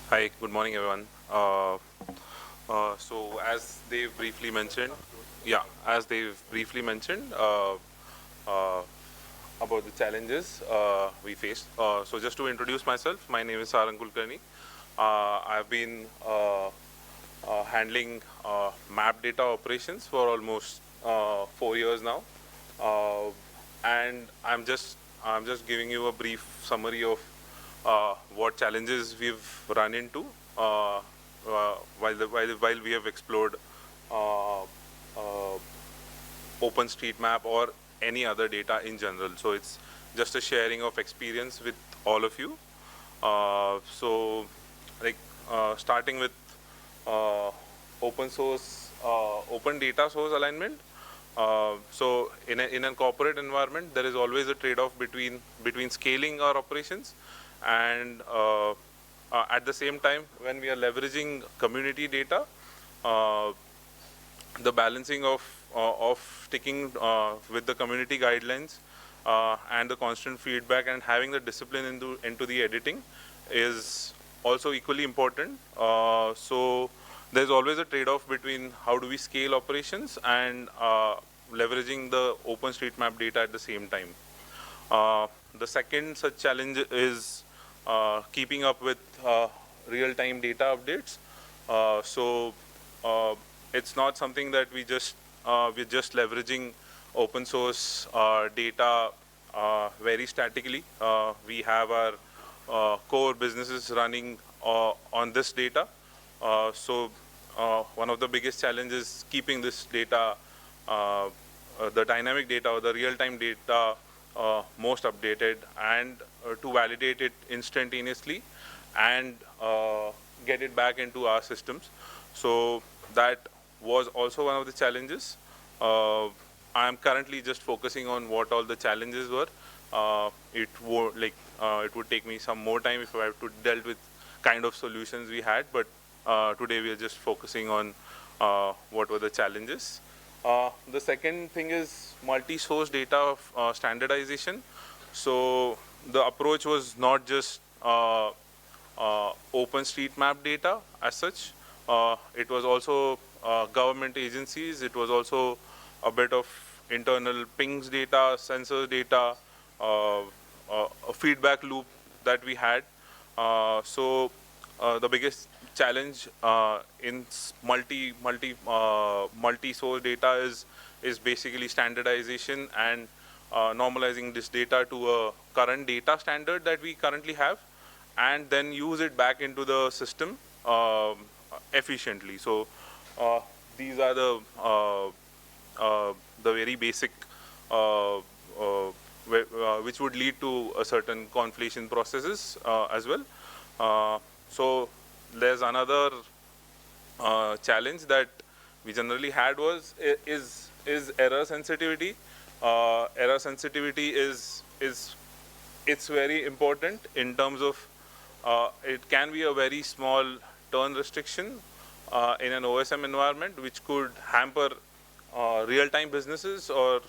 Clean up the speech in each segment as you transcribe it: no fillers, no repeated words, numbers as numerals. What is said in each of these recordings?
Hi, good morning, everyone. So, as they briefly mentioned, as they've briefly mentioned uh, about the challenges we faced. So, just to introduce myself, my name is Sarang Kulkarni. I've been handling map data operations for almost 4 years now, uh, and I'm just giving you a brief summary of what challenges we've run into while we have explored uh, uh, OpenStreetMap or any other data in general. So it's just a sharing of experience with all of you. So, like starting with uh, open data source alignment. So in a corporate environment, there is always a trade-off between scaling our operations and at the same time, when we are leveraging community data, uh, the balancing of sticking with the community guidelines and the constant feedback and having the discipline into the editing is also equally important. So there's always a trade-off between how do we scale operations and leveraging the OpenStreetMap data at the same time. The second such challenge is keeping up with real-time data updates. So it's not something that we're just leveraging open source data very statically. We have our core businesses running on this data. So one of the biggest challenges is keeping this data, the dynamic data or the real-time data, most updated, and to validate it instantaneously and get it back into our systems. So that was also one of the challenges. I am currently just focusing on what all the challenges were. It would take me some more time if I have to dealt with kind of solutions we had, but today we are just focusing on what were the challenges. The second thing is multi-source data standardization. So the approach was not just OpenStreetMap data as such. It was also government agencies. It was also a bit of internal pings data, sensor data, a feedback loop that we had. The biggest challenge in multi-source data is basically standardization and normalizing this data to a current data standard that we currently have, and then use it back into the system efficiently. So these are the very basic which would lead to a certain conflation processes as well. So there's another challenge that we generally had is error sensitivity. Error sensitivity is it's very important in terms of it can be a very small turn restriction in an OSM environment, which could hamper real-time businesses or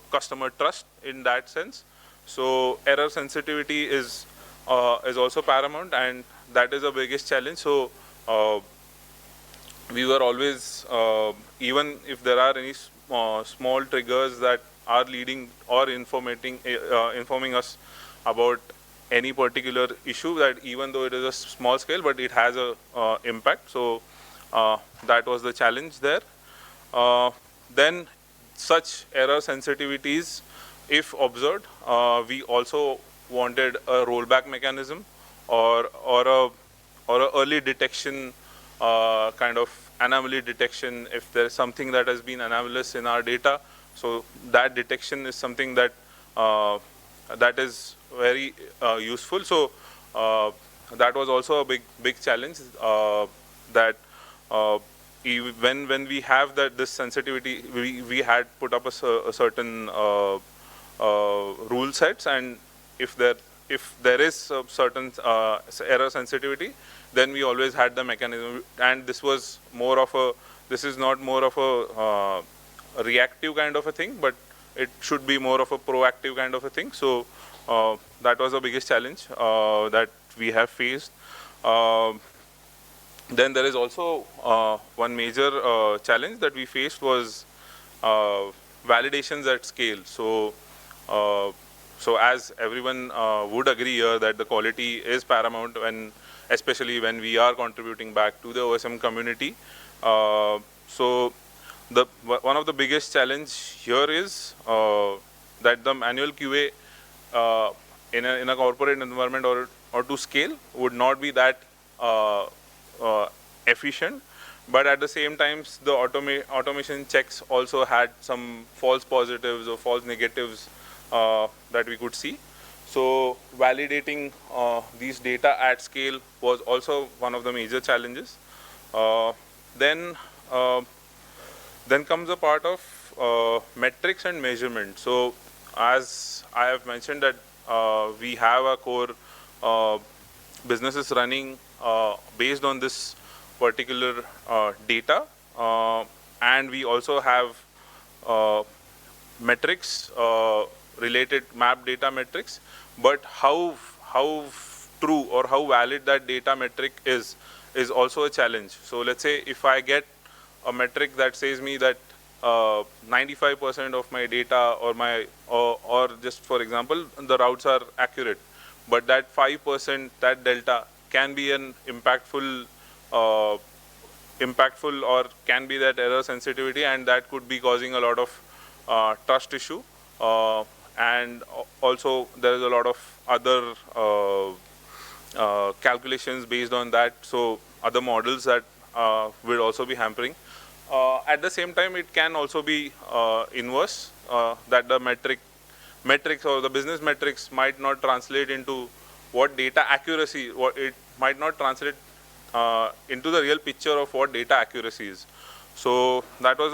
customer trust in that sense. So error sensitivity is also paramount, and that is the biggest challenge. So we were always, even if there are any small triggers that are leading or informing us about any particular issue, that even though it is a small scale, but it has a impact. So that was the challenge there. Then such error sensitivities, if observed, we also wanted a rollback mechanism or a early detection kind of anomaly detection if there is something that has been anomalous in our data. So that detection is something that that is very useful. So that was also a big challenge that when we have this sensitivity, we had put up a certain rule sets, and if there is a certain error sensitivity, then we always had the mechanism. And this is not more of a reactive kind of a thing, but it should be more of a proactive kind of a thing. So that was the biggest challenge that we have faced. Then there is also one major challenge that we faced was validations at scale. So as everyone would agree here that the quality is paramount, especially when we are contributing back to the OSM community. So one of the biggest challenge here is that the manual QA in a corporate environment or to scale would not be that efficient, but at the same time the automation checks also had some false positives or false negatives that we could see. So validating these data at scale was also one of the major challenges. Then comes a part of metrics and measurement. So as I have mentioned that we have a core businesses running based on this particular data, and we also have metrics, related map data metrics, but how true or how valid that data metric is also a challenge. So let's say if I get a metric that says me that 95% of my data or just for example the routes are accurate, but that 5%, that delta can be an impactful or can be that error sensitivity, and that could be causing a lot of trust issue, and also there is a lot of other calculations based on that, so other models that will also be hampering. At the same time, it can also be inverse, that the metrics or the business metrics might not translate into what data accuracy, it might not translate into the real picture of what data accuracy is. So that was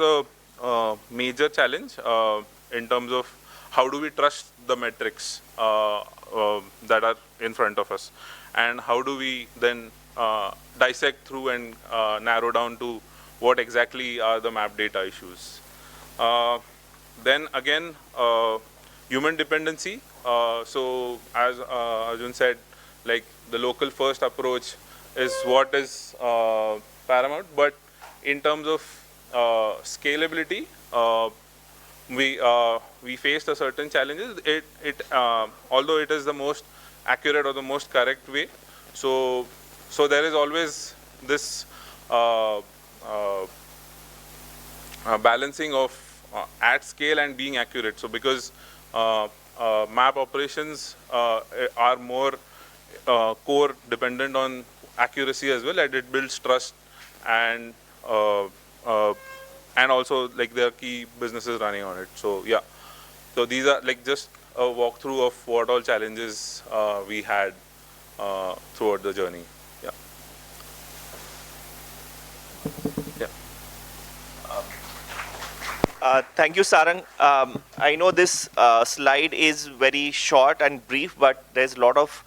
a major challenge in terms of how do we trust the metrics that are in front of us, and how do we then dissect through and narrow down to what exactly are the map data issues. Then again, human dependency. So as Arjun said, like the local first approach is what is paramount, but in terms of scalability, we faced a certain challenges. Although it is the most accurate or the most correct way, so there is always this balancing of at scale and being accurate. So because map operations are more core dependent on accuracy as well, and it builds trust, and also like there are key businesses running on it. So yeah, so these are like just a walkthrough of what all challenges we had throughout the journey. Yeah. Thank you, Sarang. I know this slide is very short and brief, but there's a lot of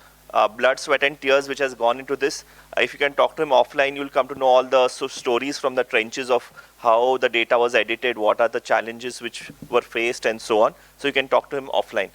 blood, sweat, and tears which has gone into this. If you can talk to him offline, you'll come to know all the stories from the trenches of how the data was edited, what are the challenges which were faced, and so on. So you can talk to him offline.